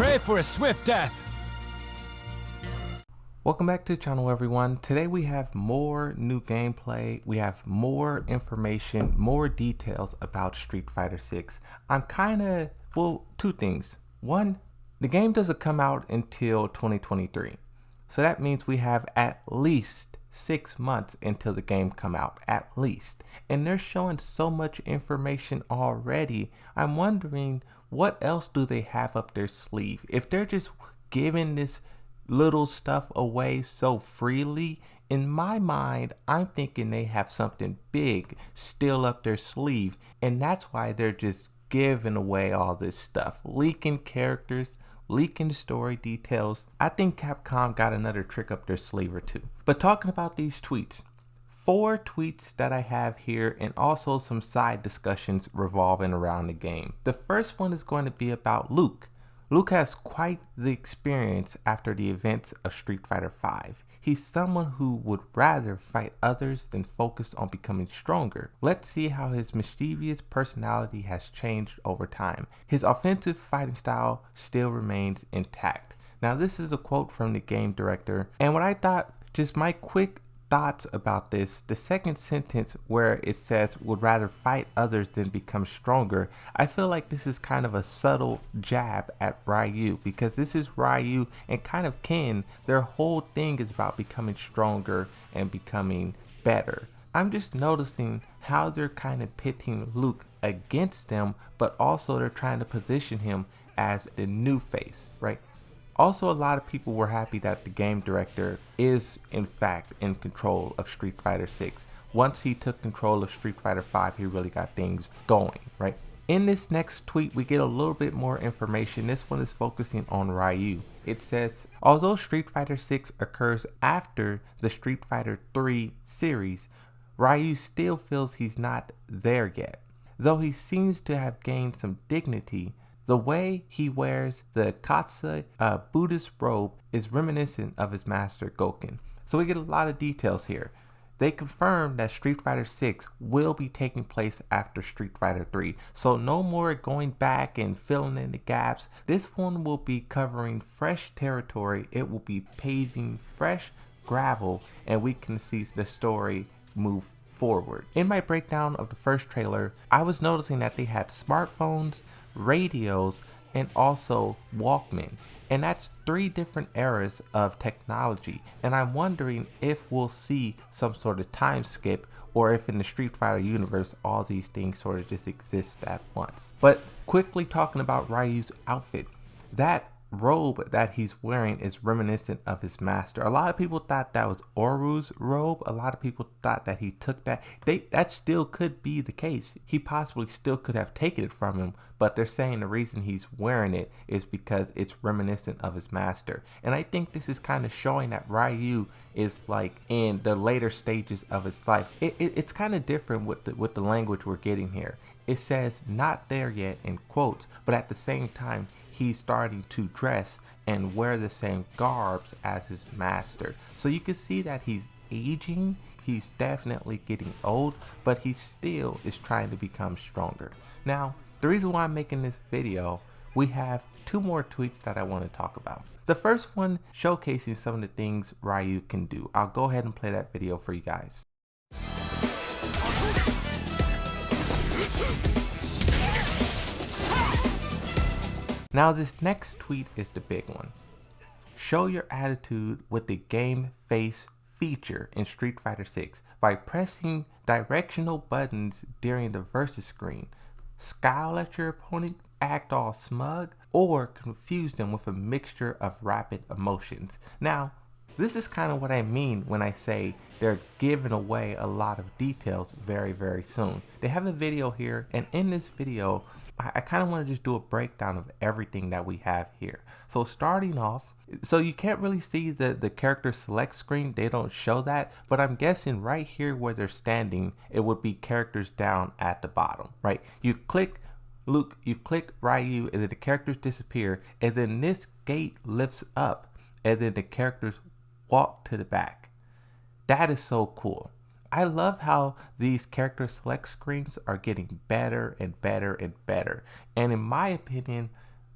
Pray for a swift death. Welcome back to the channel, everyone. Today we have more new gameplay. We have more information, more details about Street Fighter 6. I'm two things. One, the game doesn't come out until 2023. So that means we have at least 6 months until the game come out, at least. And they're showing so much information already. I'm wondering, what else do they have up their sleeve? If they're just giving this little stuff away so freely, in my mind, I'm thinking they have something big still up their sleeve, and that's why they're just giving away all this stuff, leaking characters, leaking story details. I think Capcom got another trick up their sleeve or two. But talking about these tweets, 4 tweets that I have here, and also some side discussions revolving around the game. The first one is going to be about Luke. Luke has quite the experience after the events of Street Fighter V. He's someone who would rather fight others than focus on becoming stronger. Let's see how his mischievous personality has changed over time. His offensive fighting style still remains intact. Now, this is a quote from the game director, and what I thought, just my quick thoughts about this, the second sentence where it says would rather fight others than become stronger, I feel like this is kind of a subtle jab at Ryu, because this is Ryu and kind of Ken. Their whole thing is about becoming stronger and becoming better. I'm just noticing how they're kind of pitting Luke against them, but also they're trying to position him as the new face, right? Also, a lot of people were happy that the game director is in fact in control of Street Fighter 6. Once he took control of Street Fighter 5, he really got things going, right? In this next tweet, we get a little bit more information. This one is focusing on Ryu. It says, although Street Fighter 6 occurs after the Street Fighter 3 series, Ryu still feels he's not there yet. Though he seems to have gained some dignity, the way he wears the Katsu Buddhist robe is reminiscent of his master Goken. So we get a lot of details here. They confirmed that Street Fighter 6 will be taking place after Street Fighter 3. So no more going back and filling in the gaps. This one will be covering fresh territory. It will be paving fresh gravel, and we can see the story move forward. In my breakdown of the first trailer, I was noticing that they had smartphones, radios, and also Walkman, and that's 3 different eras of technology, and I'm wondering if we'll see some sort of time skip, or if in the Street Fighter universe all these things sort of just exist at once. But quickly talking about Ryu's outfit, that robe that he's wearing is reminiscent of his master. A lot of people thought that was Oru's robe. A lot of people thought that he took that. That still could be the case. He possibly still could have taken it from him, but they're saying the reason he's wearing it is because it's reminiscent of his master. And I think this is kind of showing that Ryu is like in the later stages of his life. It's kind of different with the language we're getting here. It says not there yet in quotes, but at the same time, he's starting to dress and wear the same garbs as his master. So you can see that he's aging, he's definitely getting old, but he still is trying to become stronger. Now, the reason why I'm making this video, we have 2 more tweets that I want to talk about. The first one showcasing some of the things Ryu can do. I'll go ahead and play that video for you guys. Now this next tweet is the big one. Show your attitude with the game face feature in Street Fighter 6 by pressing directional buttons during the versus screen. Scowl at your opponent, act all smug, or confuse them with a mixture of rapid emotions. Now, this is kind of what I mean when I say they're giving away a lot of details very, very soon. They have a video here, and in this video, I kind of want to just do a breakdown of everything that we have here. So starting off, so you can't really see the character select screen. They don't show that, but I'm guessing right here where they're standing, it would be characters down at the bottom, right? You click Luke, you click Ryu, and then the characters disappear, and then this gate lifts up, and then the characters walk to the back. That is so cool. I love how these character select screens are getting better and better and better. And in my opinion,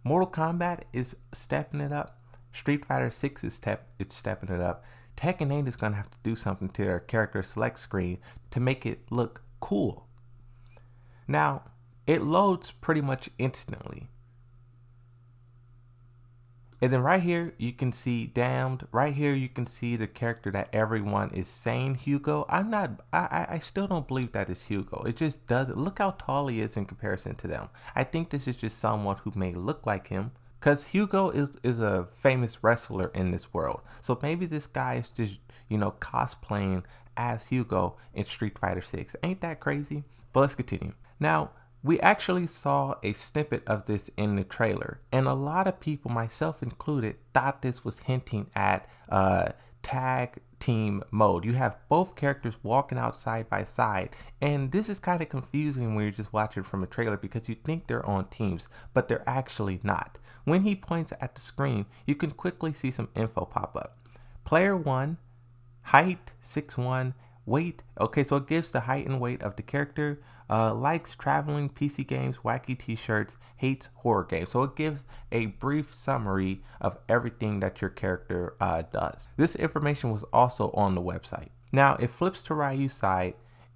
Mortal Kombat is stepping it up. Street Fighter 6 is stepping it up. Tekken 8 is going to have to do something to their character select screen to make it look cool. Now, it loads pretty much instantly. And then right here, you can see Damned. Right here, you can see the character that everyone is saying Hugo. I still don't believe that is Hugo. It just doesn't. Look how tall he is in comparison to them. I think this is just someone who may look like him. Because Hugo is a famous wrestler in this world. So maybe this guy is just, cosplaying as Hugo in Street Fighter 6. Ain't that crazy? But let's continue. Now, we actually saw a snippet of this in the trailer, and a lot of people, myself included, thought this was hinting at tag team mode. You have both characters walking out side by side, and this is kind of confusing when you're just watching from a trailer because you think they're on teams, but they're actually not. When he points at the screen, you can quickly see some info pop up. Player 1, height 6'1", weight, okay, so it gives the height and weight of the character. Likes traveling, PC games, wacky t-shirts, hates horror games. So it gives a brief summary of everything that your character does. This information was also on the website. Now it flips to Ryu's side,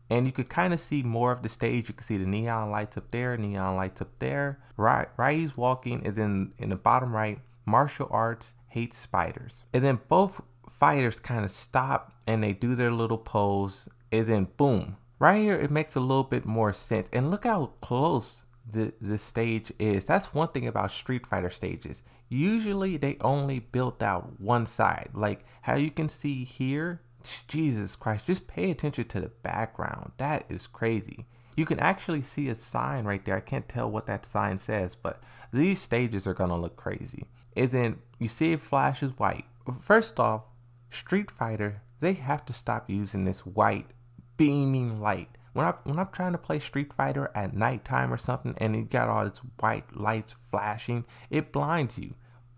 and you could kind of see more of the stage. You can see the neon lights up there, neon lights up there. Ryu's walking, and then in the bottom right, martial arts, hates spiders. And then both fighters kind of stop and they do their little pose, and then boom. Right here, it makes a little bit more sense. And look how close the stage is. That's one thing about Street Fighter stages. Usually, they only built out one side. Like how you can see here, Jesus Christ, just pay attention to the background. That is crazy. You can actually see a sign right there. I can't tell what that sign says, but these stages are going to look crazy. And then you see it flashes white. First off, Street Fighter, they have to stop using this white beaming light. When I'm trying to play Street Fighter at nighttime or something and you got all this white lights flashing, it blinds you.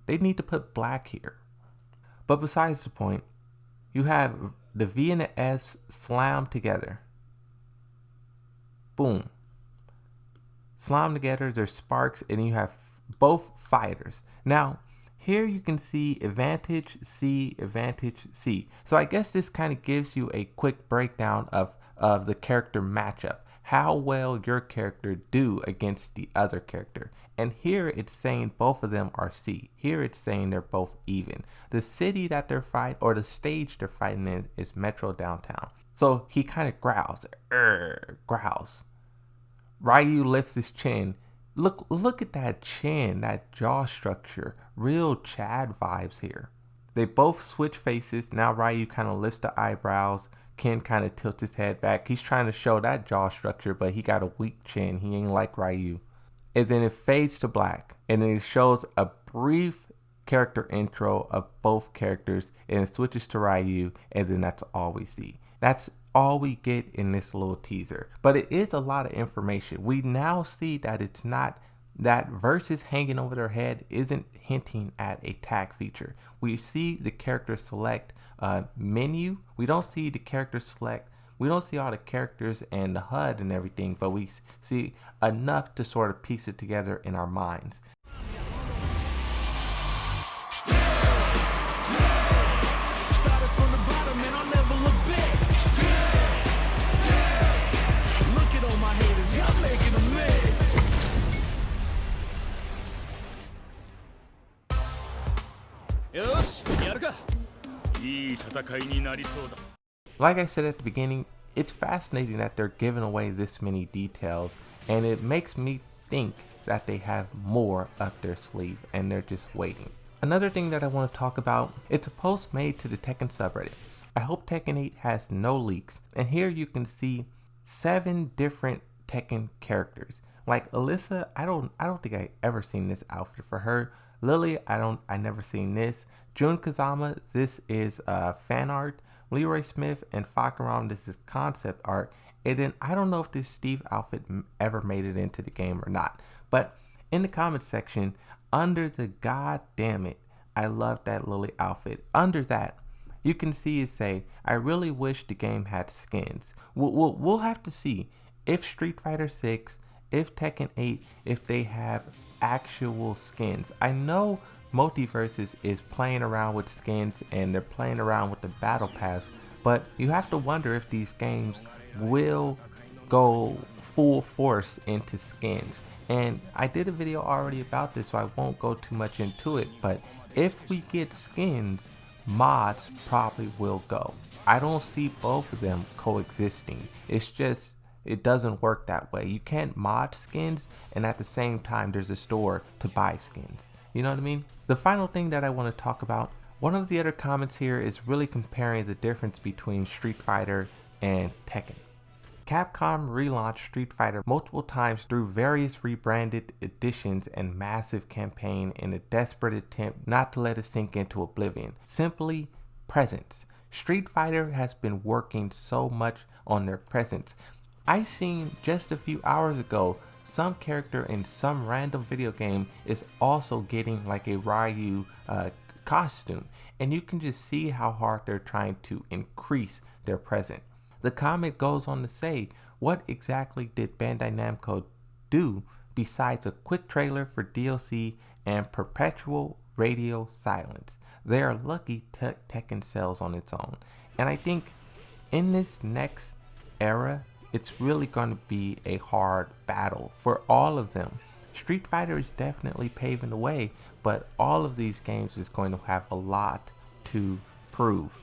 They need to put black here. But besides the point, you have the V and the S slammed together. Boom. Slammed together, there's sparks, and you have both fighters. Now, here you can see advantage C, advantage C. So I guess this kind of gives you a quick breakdown of the character matchup. How well your character do against the other character. And here it's saying both of them are C. Here it's saying they're both even. The city that they're fighting, or the stage they're fighting in, is Metro Downtown. So he kind of growls. Growls. Ryu lifts his chin. Look at that chin, that jaw structure. Real Chad vibes here. They both switch faces. Now Ryu kind of lifts the eyebrows. Ken kind of tilts his head back. He's trying to show that jaw structure, but he got a weak chin. He ain't like Ryu. And then it fades to black. And then it shows a brief character intro of both characters. And it switches to Ryu. And then that's all we see. That's all we get in this little teaser. But it is a lot of information. We now see that it's not that verses hanging over their head isn't hinting at a tag feature. We see the character select menu. We don't see the character select. We don't see all the characters and the HUD and everything, but we see enough to sort of piece it together in our minds. Like I said at the beginning, it's fascinating that they're giving away this many details, and it makes me think that they have more up their sleeve and they're just waiting. Another thing that I want to talk about, it's a post made to the Tekken subreddit. I hope Tekken 8 has no leaks, and here you can see 7 different Tekken characters. Like Alyssa, I don't think I ever seen this outfit for her. Lily, I never seen this. Jun Kazama, this is fan art. Leroy Smith and Fakaram, this is concept art. And then I don't know if this Steve outfit ever made it into the game or not. But in the comment section, under the God damn it, I love that Lily outfit. Under that, you can see it say, I really wish the game had skins. We'll have to see if Street Fighter 6 if Tekken 8, if they have actual skins. I know Multiverses is playing around with skins and they're playing around with the battle pass, but you have to wonder if these games will go full force into skins. And I did a video already about this, so I won't go too much into it, but if we get skins, mods probably will go. I don't see both of them coexisting. It's just, it doesn't work that way. You can't mod skins and at the same time there's a store to buy skins. You know what I mean? The final thing that I want to talk about, one of the other comments here is really comparing the difference between Street Fighter and Tekken. Capcom relaunched Street Fighter multiple times through various rebranded editions and massive campaign in a desperate attempt not to let it sink into oblivion. Simply presence. Street Fighter has been working so much on their presence. I seen just a few hours ago some character in some random video game is also getting like a Ryu costume, and you can just see how hard they're trying to increase their presence. The comment goes on to say, what exactly did Bandai Namco do besides a quick trailer for DLC and perpetual radio silence? They are lucky Tekken sells on its own. And I think in this next era, it's really going to be a hard battle for all of them. Street Fighter is definitely paving the way, but all of these games is going to have a lot to prove.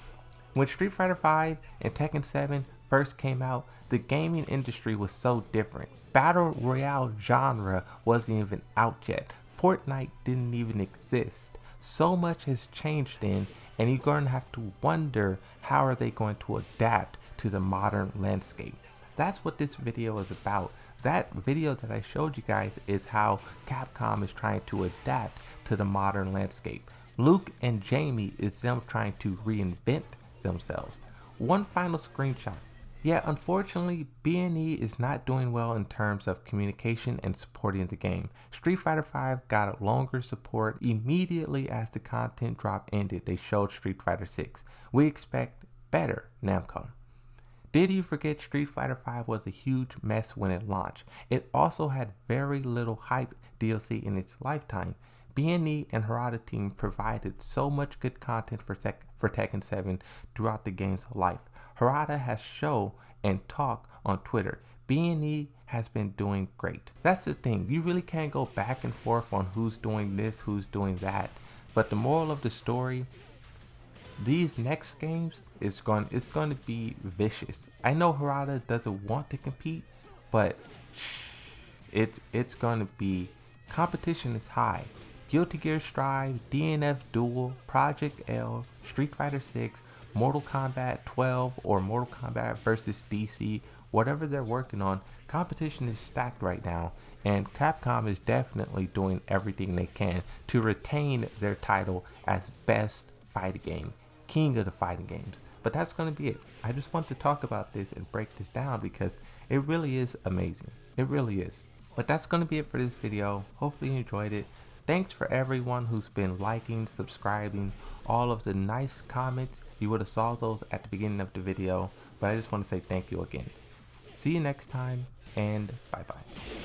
When Street Fighter V and Tekken 7 first came out, the gaming industry was so different. Battle Royale genre wasn't even out yet. Fortnite didn't even exist. So much has changed then, and you're going to have to wonder how are they going to adapt to the modern landscape. That's what this video is about. That video that I showed you guys is how Capcom is trying to adapt to the modern landscape. Luke and Jamie is them trying to reinvent themselves. One final screenshot. Yeah, unfortunately, B&E is not doing well in terms of communication and supporting the game. Street Fighter V got longer support immediately as the content drop ended. They showed Street Fighter 6. We expect better, Namco. Did you forget Street Fighter V was a huge mess when it launched? It also had very little hype DLC in its lifetime. B&E and Harada team provided so much good content for Tekken 7 throughout the game's life. Harada has show and talk on Twitter. B&E has been doing great. That's the thing. You really can't go back and forth on who's doing this, who's doing that. But the moral of the story, these next games it's going to be vicious. I know Harada doesn't want to compete, but it's going to be, competition is high. Guilty Gear Strive, DNF Duel, Project L, Street Fighter 6, Mortal Kombat 12 or Mortal Kombat versus DC, whatever they're working on, competition is stacked right now, and Capcom is definitely doing everything they can to retain their title as best fighting game, king of the fighting games. But that's going to be it. I just want to talk about this and break this down because it really is amazing. It really is. But that's going to be it for this video. Hopefully you enjoyed it. Thanks for everyone who's been liking, subscribing, all of the nice comments. You would have saw those at the beginning of the video, but I just want to say thank you again. See you next time, and bye-bye.